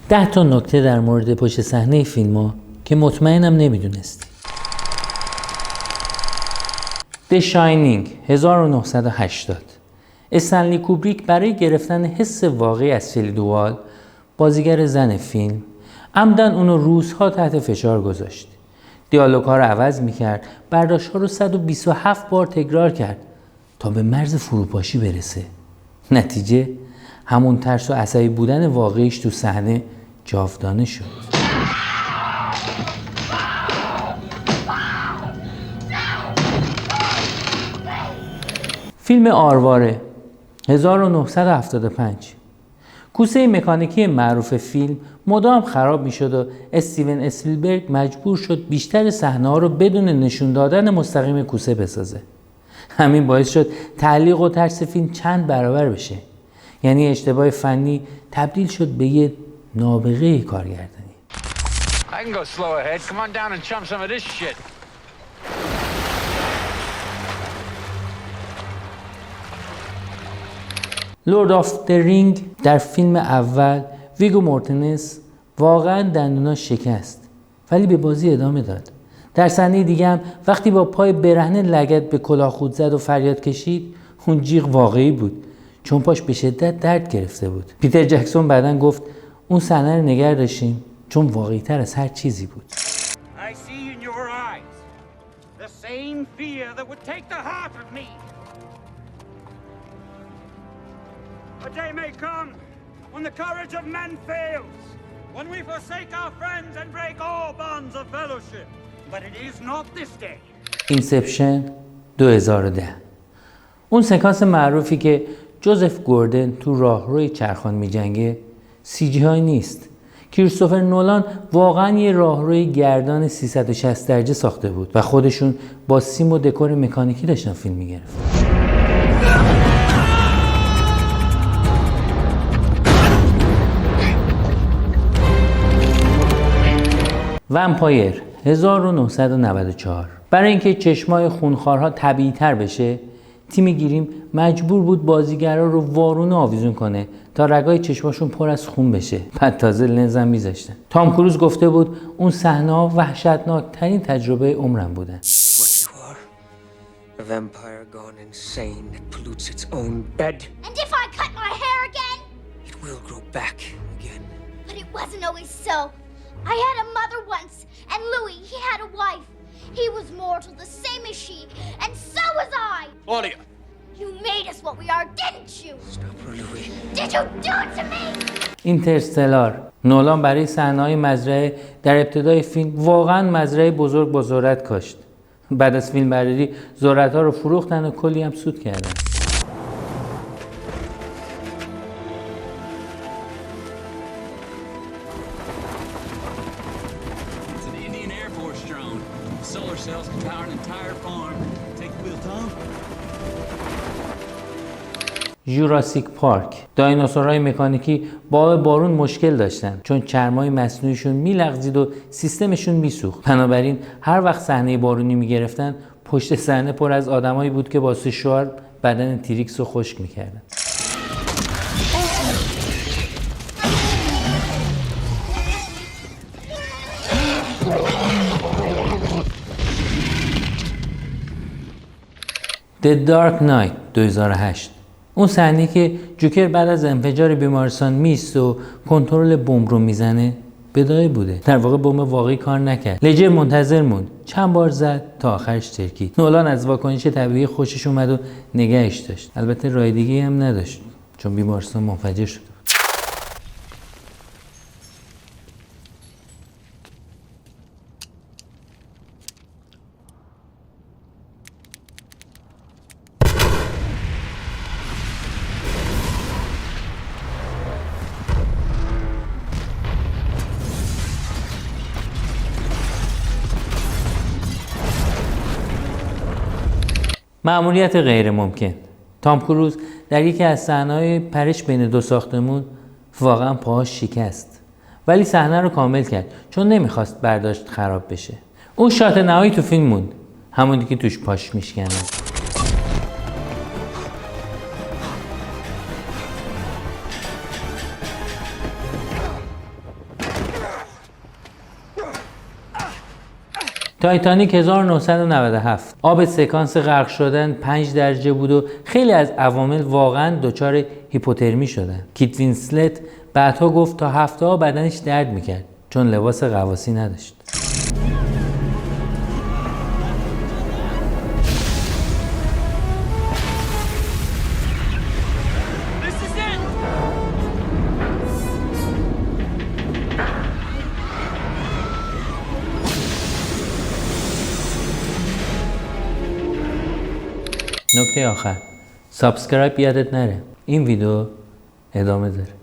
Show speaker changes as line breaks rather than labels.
10 تا نکته در مورد پشت صحنه فیلم ها که مطمئنم نمیدونستی. The Shining 1980. استنلی کوبریک برای گرفتن حس واقعی از شلی دوال، بازیگر زن فیلم، عمدن اونو روزها تحت فشار گذاشت. دیالوگ‌ها رو عوض می‌کرد، برداشت‌ها رو 127 بار تکرار کرد تا به مرز فروپاشی برسه. نتیجه همون ترس و عصبی بودن واقعیش تو صحنه جاودانه شد. فیلم آرواره 1975. کوسه مکانیکی معروف فیلم مدام خراب میشد و استیون اسپیلبرگ مجبور شد بیشتر صحنه‌ها رو بدون نشون دادن مستقیم کوسه بسازه. همین باعث شد تعلیق و ترس فیلم چند برابر بشه. یعنی اشتباه فنی تبدیل شد به یه نابغه کارگردانی.
I can go slow ahead. Come on down and chum some of this shit.
لورد آف د رینگ در فیلم اول ویگو مورتنس واقعا دندوناش شکست ولی به بازی ادامه داد. در صحنه دیگه هم وقتی با پای برهنه لگد به کلاه خود زد و فریاد کشید، اون جیغ واقعی بود چون پاش به شدت درد گرفته بود. پیتر جکسون بعداً گفت اون صحنه رو نگه داشتیم چون واقعی تر از هر چیزی بود.
I see in your eyes the same fear that would take the heart of me. A day may come when the courage of men fails, when we forsake our friends and break all bonds of fellowship. But it is not this day.
اینسپشن 2010. اون سکانس معروفی که جوزف گوردن تو راهروی چرخان میجنگه سی جی های نیست. کریستوفر نولان واقعا یه راهروی گردان 360 درجه ساخته بود و خودشون با سیم و دکور مکانیکی داشتن فیلم میگرفتن. ومپایر 1994. برای اینکه چشمای خونخوارها طبیعی تر بشه، تیم گریم مجبور بود بازیگرا رو وارونه آویزون کنه تا رگای چشماشون پر از خون بشه. بعد تازه لنز هم میذاشتن. تام کروز گفته بود اون صحنه‌ها وحشتناک ترین تجربه عمرم بودن.
A vampire gone insane that pollutes its own bed.
And if I cut my hair again?
It will grow back again.
But it wasn't always so. I had a mother once, and Louis, he had a wife. He was mortal, the same as she, and so was I.
Claudia.
You made us what we are, didn't you?
Stop her, Louis.
Did you do it to me?
اینترستلار. نولان برای صحنه‌های مزرعه در ابتدای فیلم واقعا مزرعه بزرگ با ذرت کاشت. بعد از فیلم برداری ذرت‌ها رو فروختن و کلی هم سود کردن. جوراسیک پارک. دایناسورهای مکانیکی با بارون مشکل داشتن چون چرمای مصنوعیشون میلغزید و سیستمشون میسوخت. بنابراین هر وقت صحنه بارونی میگرفتن پشت صحنه پر از آدمایی بود که با سشوار بدن تیریکس رو خشک میکردن. The Dark Knight 2008. اون صحنه که جوکر بعد از انفجار بیمارستان میست و کنترل بمب رو میزنه بدایه بوده. در واقع بمب واقعی کار نکرد. لجر منتظر موند. چند بار زد تا آخرش ترکید. نولان از واکنش طبیعی خوشش اومد و نگهش داشت. البته راه دیگه‌ای هم نداشت چون بیمارستان منفجر شد. مأموریت غیر ممکن. تام کروز در یکی از صحنه‌های پرش بین دو ساختمون واقعا پاهاش شکست ولی صحنه رو کامل کرد چون نمیخواست برداشت خراب بشه. اون شات نهایی تو فیلم موند، همونی که توش پاش میشکنه. تایتانیک 1997 آب سکانس غرق شدن 5 درجه بود و خیلی از عوامل واقعا دچار هیپوترمی شدن. کیت وینسلت بعدها گفت تا هفته‌ها بدنش درد میکرد چون لباس غواصی نداشت. نکته آخر، سابسکرایب یادت نره. این ویدیو ادامه داره.